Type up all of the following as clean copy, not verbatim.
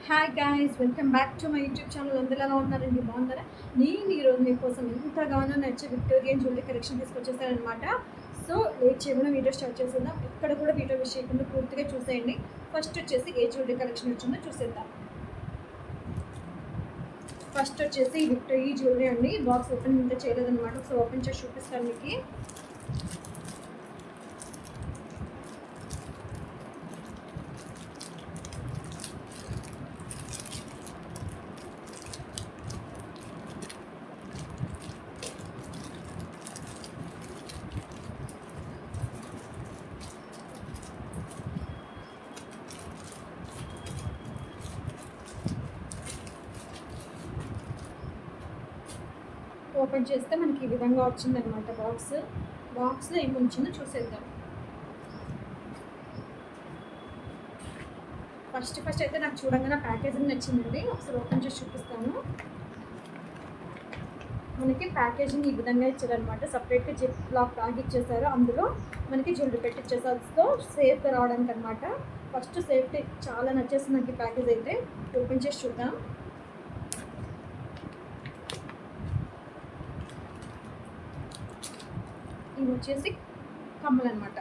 Hi guys, welcome back to my YouTube channel. అందరూ ఎలా ఉన్నారండి? బాగున్నారా? నేను ఈరోజు మీకోసం ఎంతగానో నచ్చే విక్టోరియన్ జ్యువెలరీ కలెక్షన్ తీసుకొచ్చేసానమాట. సో లేట్ చేయకుండా వీడియో స్టార్ట్ చేసేద్దాం. ఎక్కడ కూడా వీడియో మిస్ చేయకుండా పూర్తిగా చూసేయండి. ఫస్ట్ వచ్చేసి ఏ జ్యువెలరీ కలెక్షన్ వచ్చిందో చూసేద్దాం. ఫస్ట్ వచ్చేసి ఈ జ్యువెలరీ అండి. బాక్స్ ఓపెన్ ఇంకా చేయలేదన్నమాట. సో ఓపెన్ చేసి చూపిస్తాను మీకు. ఓపెన్ చేస్తే మనకి ఈ విధంగా వచ్చిందనమాట. బాక్స్లో ఏమి ఉంచిందో చూసేద్దాం. ఫస్ట్ అయితే నాకు చూడంగానే ప్యాకేజింగ్ నచ్చిందండి. ఒకసారి ఓపెన్ చేసి చూపిస్తాను. మనకి ప్యాకేజింగ్ ఈ విధంగా ఇచ్చారనమాట. సపరేట్గా జిప్ లాక్ బ్యాగ్ ఇచ్చేసారు. అందులో మనకి జ్యువెలరీ పెట్టిచ్చేసారు. సో సేఫ్గా రావడానికి అనమాట. ఫస్ట్ సేఫ్టీ చాలా నచ్చేసింది నాకు ఈ ప్యాకేజ్ అయితే. ఓపెన్ చేసి చూద్దాం. ఇవి వచ్చేసి కమ్మలు అనమాట.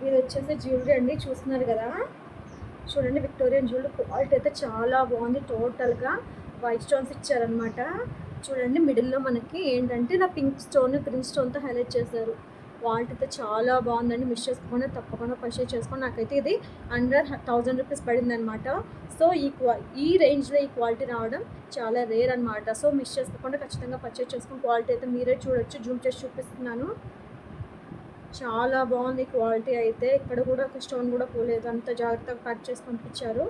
ఇది వచ్చేసి జ్యువెలరీ అండి, చూస్తున్నారు కదా. చూడండి, విక్టోరియన్ జ్యువెలరీ క్వాలిటీ అయితే చాలా బాగుంది. టోటల్గా వైట్ స్టోన్స్ ఇచ్చారనమాట. చూడండి, మిడిల్లో మనకి ఏంటంటే నా పింక్ స్టోన్ గ్రీన్ స్టోన్తో హైలైట్ చేశారు. క్వాలిటీ అయితే చాలా బాగుందండి. మిస్ చేసుకోకుండా తప్పకుండా పర్చేస్ చేసుకోండి. నాకైతే ఇది అండర్ 1000 రూపీస్ పడింది అనమాట. సో ఈ రేంజ్లో ఈ క్వాలిటీ రావడం చాలా రేర్ అనమాట. సో మిస్ చేసుకోకుండా ఖచ్చితంగా పర్చేస్ చేసుకుని క్వాలిటీ అయితే మీరే చూడొచ్చు. జూమ్ చేసి చూపిస్తున్నాను. చాలా బాగుంది క్వాలిటీ అయితే. ఇక్కడ కూడా ఒక స్టోన్ కూడా పోలేదు. అంత జాగ్రత్తగా ప్యాక్ చేసి పంపించారు.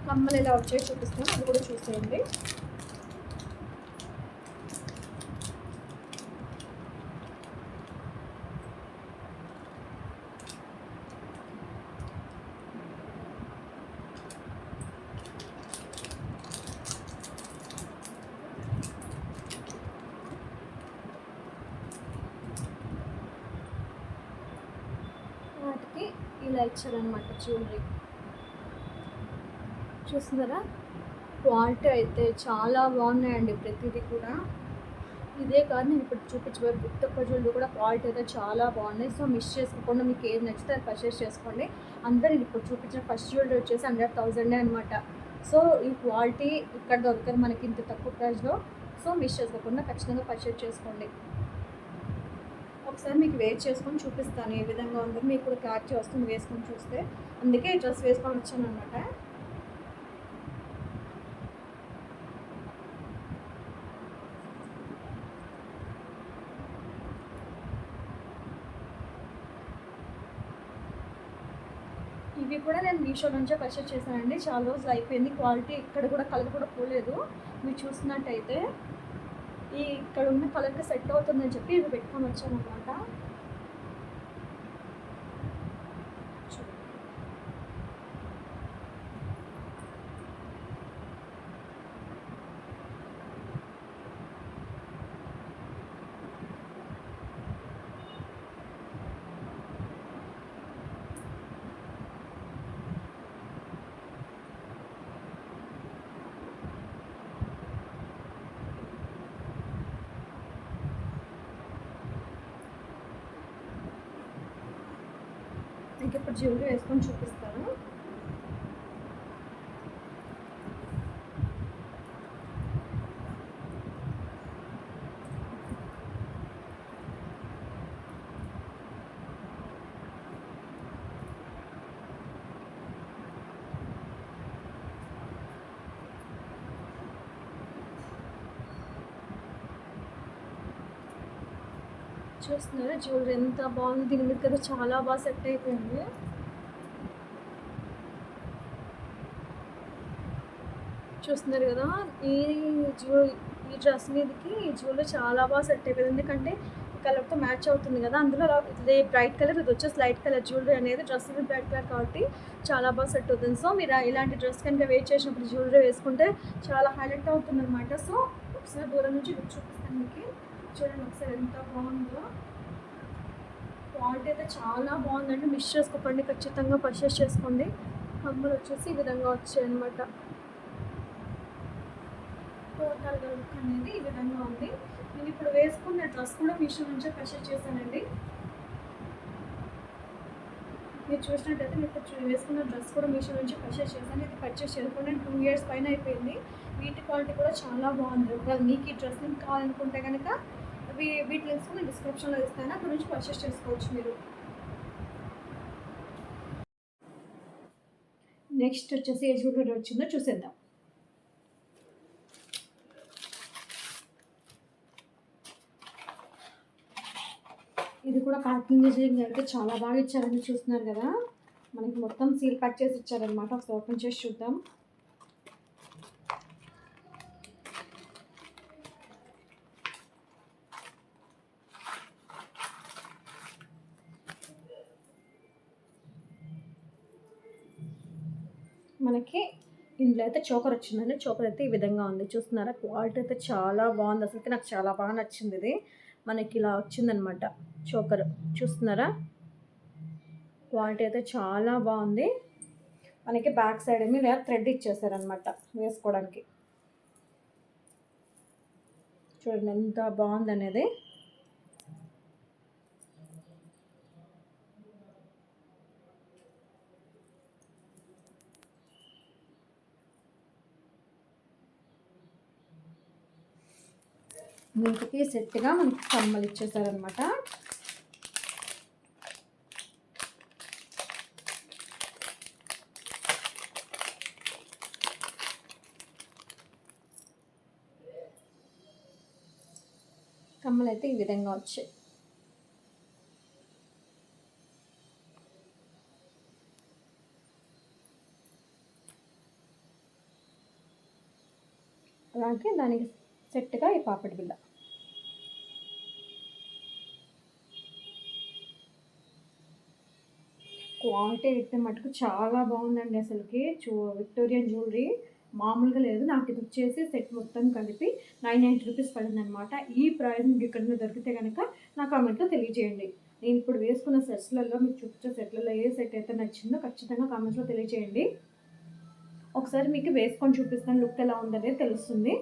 కమ్మలు ఎలా వచ్చాయో చూపిస్తాను, అది కూడా చూసేయండి. వాటికి ఇలా ఇచ్చారనమాట జ్యువెలరీ. చూస్తున్నారా, క్వాలిటీ అయితే చాలా బాగున్నాయండి ప్రతిదీ కూడా. ఇదే కాదు, నేను ఇప్పుడు చూపించబోయే ప్రతి ఒక్క జ్యువెలరీ కూడా క్వాలిటీ అయితే చాలా బాగున్నాయి. సో మిస్ చేసుకోకుండా మీకు ఏది నచ్చితే అది పర్చేస్ చేసుకోండి. అందరూ నేను ఇప్పుడు చూపించిన ఫస్ట్ జ్యువెలరీ వచ్చేసి 100,000 అనమాట. సో ఈ క్వాలిటీ ఇక్కడ దొరకదు మనకి ఇంత తక్కువ ప్రైస్లో. సో మిస్ చేసుకోకుండా ఖచ్చితంగా పర్చేస్ చేసుకోండి. ఒకసారి మీకు వేర్ చేసుకొని చూపిస్తాను ఏ విధంగా ఉందో. మీకు కూడా క్లారిటీ వస్తుంది వేసుకొని చూస్తే. అందుకే డ్రెస్ వేసుకొని వచ్చాను అనమాట. ఇవి కూడా నేను మీషో నుంచే పర్చేస్ చేశానండి. చాలా రోజులు అయిపోయింది. క్వాలిటీ ఇక్కడ కూడా కలర్ కూడా పోలేదు. మీరు చూసినట్టయితే ఇక్కడ ఉన్న కలర్కి సెట్ అవుతుందని చెప్పి ఇవి పెట్టుకొని వచ్చాను అనమాట. ఇంక ఇప్పుడు జ్యువెలరీ వేసుకొని చూపిస్తాను. చూస్తున్నారా జ్యువెలరీ ఎంత బాగుంది. దీని మీద కదా చాలా బాగా సెట్ అయిపోయింది. చూస్తున్నారు కదా, ఈ డ్రెస్ మీదకి ఈ జ్యువెలరీ చాలా బాగా సెట్ అయిపోయింది. ఎందుకంటే కలర్తో మ్యాచ్ అవుతుంది కదా, అందులో ఇది బ్రైట్ కలర్, ఇది వచ్చేసి లైట్ కలర్ జ్యువెలరీ అనేది. డ్రెస్ మీద బ్రైట్ కలర్ కాబట్టి చాలా బాగా సెట్ అవుతుంది. సో మీరు ఇలాంటి డ్రెస్ కనుక వేర్ చేసినప్పుడు జ్యువెలరీ వేసుకుంటే చాలా హైలైట్ అవుతుంది అనమాట. సో ఒకసారి దూరం నుంచి చూపిస్తాను మీకు. చూడండి ఒకసారి ఎంత బాగుందో. క్వాలిటీ అయితే చాలా బాగుందండి. మిస్ చేసుకోకండి, ఖచ్చితంగా పర్చేస్ చేసుకోండి. కమ్మలు వచ్చేసి ఈ విధంగా వచ్చాయి అనమాట. టోటల్గా లుక్ అనేది ఈ విధంగా ఉంది. నేను ఇప్పుడు వేసుకున్న డ్రెస్ కూడా మీషో నుంచే పర్చేస్ చేశానండి. మీరు చూసినట్టయితే నేను వేసుకున్న డ్రెస్ కూడా మీషో నుంచి పర్చేస్ చేశాను. ఇది పర్చేస్ చేసుకుని 2 years పైన అయిపోయింది. వీటి క్వాలిటీ కూడా చాలా బాగుంది. ఒకవేళ మీకు ఈ డ్రెస్ లింక్ కావాలనుకుంటే కనుక వీటి లింక్స్ నేను డిస్క్రిప్షన్లో ఇస్తాను, అక్కడ నుంచి పర్చేస్ చేసుకోవచ్చు మీరు. నెక్స్ట్ వచ్చేసి ఏ జ్యువెలరీ వచ్చిందో చూసేద్దాం. ఇది కూడా ప్యాకింగ్ డిజైన్ అయితే చాలా బాగా ఇచ్చారని చూస్తున్నారు కదా. మనకి మొత్తం సీల్ ప్యాక్ చేసి ఇచ్చారనమాట. ఒకసారి ఓపెన్ చేసి చూద్దాం. మనకి ఇందులో అయితే చోకర్ వచ్చిందండి. చోకర్ అయితే ఈ విధంగా ఉంది, చూస్తున్నారా. క్వాలిటీ అయితే చాలా బాగుంది. అసలుకి నాకు చాలా బాగా నచ్చింది. ఇది మనకి ఇలా వచ్చిందనమాట చోకర్, చూస్తున్నారా. క్వాలిటీ అయితే చాలా బాగుంది. మనకి బ్యాక్ సైడ్ ఏమి ఇలా థ్రెడ్ ఇచ్చేసారనమాట వేసుకోవడానికి. చూడండి ఎంత బాగుంది అనేది. వీటికి సెట్గా మనకి కమ్మలు ఇచ్చేసారనమాట. కమ్మలు అయితే ఈ విధంగా వచ్చాయి. అలాగే దానికి సెట్గా ఈ పాపడి బిళ్ళ. క్వాలిటీ అయితే మటుకు చాలా బాగుందండి. అసలుకి విక్టోరియన్ జ్యువెలరీ మామూలుగా లేదు. నాకు ఇది వచ్చేసి సెట్ మొత్తం కలిపి 990 రూపీస్ పడింది అనమాట. ఈ ప్రైస్ మీకు ఎక్కడైనా దొరికితే కనుక నా కామెంట్లో తెలియజేయండి. నేను ఇప్పుడు వేసుకున్న సెట్స్లలో మీకు చూపించే సెట్లలో ఏ సెట్ అయితే నచ్చిందో ఖచ్చితంగా కామెంట్స్లో తెలియజేయండి. ఒకసారి మీకు వేసుకొని చూపిస్తాను, లుక్ ఎలా ఉందనేది తెలుస్తుంది.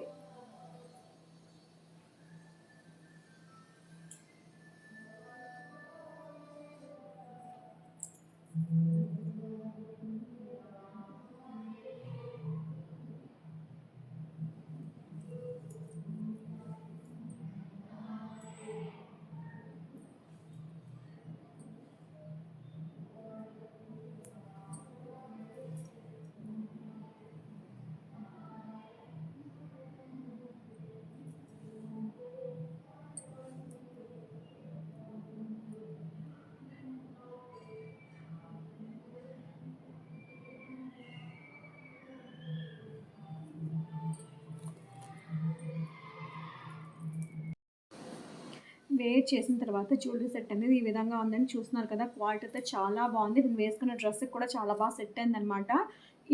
వేర్ చేసిన తర్వాత జ్యువెలరీ సెట్ అనేది ఈ విధంగా ఉందని చూస్తున్నారు కదా. క్వాలిటీ అయితే చాలా బాగుంది. నేను వేసుకున్న డ్రెస్కి కూడా చాలా బాగా సెట్ అయిందనమాట.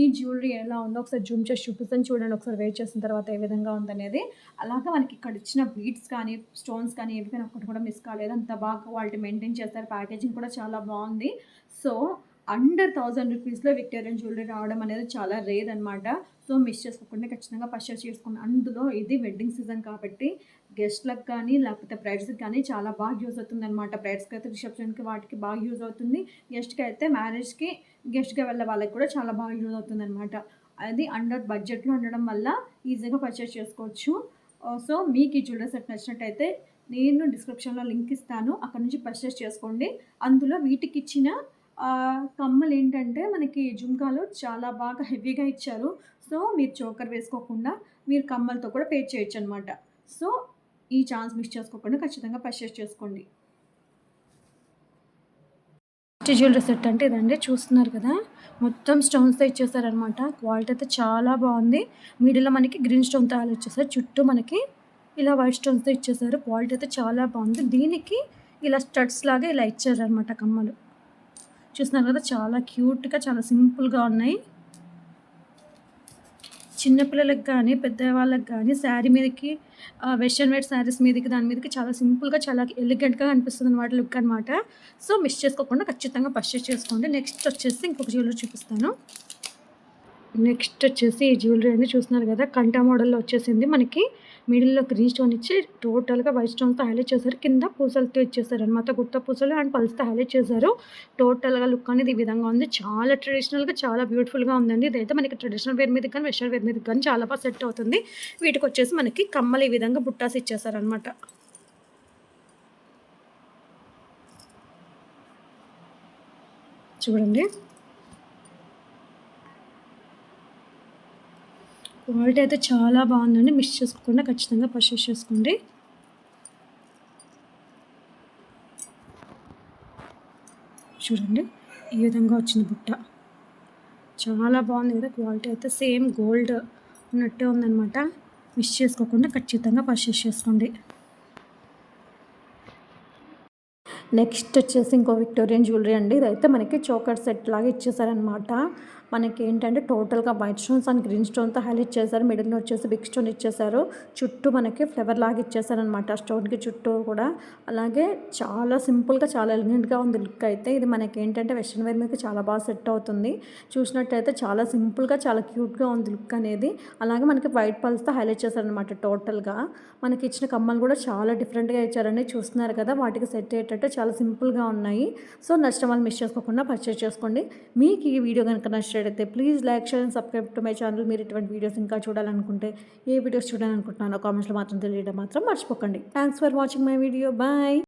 ఈ జ్యువెలరీ ఎలా ఉందో ఒకసారి జూమ్ చేసి చూపిస్తాను చూడండి. ఒకసారి వేర్ చేసిన తర్వాత ఏ విధంగా ఉందనేది. అలాగే మనకి ఇక్కడ ఇచ్చిన బీడ్స్ కానీ స్టోన్స్ కానీ ఏవి ఒక్కటి కూడా మిస్ కాలేదు. అంత బాగా క్వాలిటీ మెయింటైన్ చేస్తారు. ప్యాకేజింగ్ కూడా చాలా బాగుంది. సో అండర్ 1000 రూపీస్లో విక్టోరియన్ జ్యువెలరీ రావడం అనేది చాలా రేర్ అనమాట. సో మిస్ చేసుకోకుండా ఖచ్చితంగా పర్చేస్ చేసుకోండి. అందులో ఇది వెడ్డింగ్ సీజన్ కాబట్టి గెస్ట్లకు కానీ లేకపోతే బ్రైడ్స్కి కానీ చాలా బాగా యూజ్ అవుతుంది అనమాట. బ్రైడ్స్కి అయితే రిసెప్షన్కి వాటికి బాగా యూజ్ అవుతుంది. గెస్ట్కి అయితే మ్యారేజ్కి గెస్ట్గా వెళ్ళే వాళ్ళకి కూడా చాలా బాగా యూజ్ అవుతుంది అనమాట. అది అండర్ బడ్జెట్లో ఉండడం వల్ల ఈజీగా పర్చేస్ చేసుకోవచ్చు. సో మీకు ఈ జ్యువెలరీ సెట్ నచ్చినట్టయితే నేను డిస్క్రిప్షన్లో లింక్ ఇస్తాను, అక్కడ నుంచి పర్చేస్ చేసుకోండి. అందులో వీటికి ఇచ్చిన కమ్మలు ఏంటంటే మనకి జుంకాలు చాలా బాగా హెవీగా ఇచ్చారు. సో మీరు చోకర్ వేసుకోకుండా మీరు కమ్మలతో కూడా పే చేయొచ్చు అనమాట. సో ఈ ఛాన్స్ మిస్ చేసుకోకుండా ఖచ్చితంగా పర్చేస్ చేసుకోండి. జ్యువెలరీ సెట్ అంటే ఇదండి, చూస్తున్నారు కదా. మొత్తం స్టోన్స్తో ఇచ్చేసారనమాట. క్వాలిటీ అయితే చాలా బాగుంది. మిడిల్లో మనకి గ్రీన్ స్టోన్తో ఇచ్చేసారు. చుట్టూ మనకి ఇలా వైట్ స్టోన్స్తో ఇచ్చేసారు. క్వాలిటీ అయితే చాలా బాగుంది. దీనికి ఇలా స్టడ్స్ లాగా ఇలా ఇచ్చారనమాట కమ్మలు. చూస్తున్నారు కదా, చాలా క్యూట్గా చాలా సింపుల్గా ఉన్నాయి. చిన్నపిల్లలకి కానీ పెద్దవాళ్ళకి కానీ శారీ మీదకి వెస్టర్న్ వేర్ శారీస్ మీదకి దాని మీదకి చాలా సింపుల్గా చాలా ఎలిగెంట్గా కనిపిస్తుంది అనమాట లుక్ అనమాట. సో మిస్ చేసుకోకుండా ఖచ్చితంగా పర్చేస్ చేసుకోండి. నెక్స్ట్ వచ్చేసి ఇంకొక జ్యువెలరీ చూపిస్తాను. నెక్స్ట్ వచ్చేసి ఈ జ్యువెలరీ అనేది చూస్తున్నారు కదా, కంటా మోడల్లో వచ్చేసింది. మనకి మిడిల్‌లో గ్రీన్ స్టోన్ ఇచ్చి టోటల్‌గా వైట్ స్టోన్స్‌తో హైలైట్ చేశారు. కింద పూసలతో ఇచ్చేసారనమాట. గుత్త పూసలు అండ్ పల్స్‌తో హైలైట్ చేశారు. టోటల్‌గా లుక్ అనేది ఈ విధంగా ఉంది. చాలా ట్రెడిషనల్‌గా చాలా బ్యూటిఫుల్‌గా ఉందండి. ఇదైతే మనకి ట్రెడిషనల్ వేర్ మీదకి కానీ వెస్టర్న్ వేర్ మీదకి కానీ చాలా బాగా సెట్ అవుతుంది. వీటికి వచ్చేసి మనకి కమ్మలు ఈ విధంగా బుట్టాస్ ఇచ్చేసారనమాట. చూడండి, క్వాలిటీ అయితే చాలా బాగుందండి. మిస్ చేసుకోకుండా ఖచ్చితంగా పర్చేస్ చేసుకోండి. చూడండి, ఈ విధంగా వచ్చింది బుట్ట. చాలా బాగుంది కదా, క్వాలిటీ అయితే సేమ్ గోల్డ్ ఉన్నట్టే ఉందన్నమాట. మిస్ చేసుకోకుండా ఖచ్చితంగా పర్చేస్ చేసుకోండి. నెక్స్ట్ వచ్చేసి ఇంకో విక్టోరియన్ జ్యువెలరీ అండి. ఇదైతే మనకి చోకర్ సెట్ లాగా ఇచ్చేసారనమాట. మనకి ఏంటంటే టోటల్గా వైట్ స్టోన్స్ అండ్ గ్రీన్ స్టోన్తో హైలైట్ చేశారు. మిడిల్లో వచ్చేసి బిగ్ స్టోన్ ఇచ్చేసారు. చుట్టూ మనకి ఫ్లవర్ లాగా ఇచ్చేసారనమాట స్టోన్కి చుట్టూ కూడా. అలాగే చాలా సింపుల్గా చాలా ఎలిగెంట్గా ఉంది లుక్ అయితే. ఇది మనకి ఏంటంటే వెస్ట్రన్ వేర్ మీద చాలా బాగా సెట్ అవుతుంది. చూసినట్టయితే చాలా సింపుల్గా చాలా క్యూట్గా ఉంది లుక్ అనేది. అలాగే మనకి వైట్ పల్స్తో హైలైట్ చేశారనమాట టోటల్గా. మనకి ఇచ్చిన కమ్మలు కూడా చాలా డిఫరెంట్గా ఇచ్చారండి. చూస్తున్నారు కదా, వాటికి సెట్ అయ్యేటట్టు చాలా సింపుల్గా ఉన్నాయి. సో నచ్చిన వాళ్ళు మిస్ చేసుకోకుండా పర్చేస్ చేసుకోండి. మీకు ఈ వీడియో కనుక నచ్చినట్లయితే please like, share and subscribe to my channel. మీరు ఇటువంటి వీడియోస్ ఇంకా చూడాలనుకుంటే, ఏ వీడియోస్ చూడాలనుకుంటున్నానో కామెంట్స్లో మాత్రం తెలియడం మాత్రం మర్చిపోకండి. Thanks for watching my video. Bye.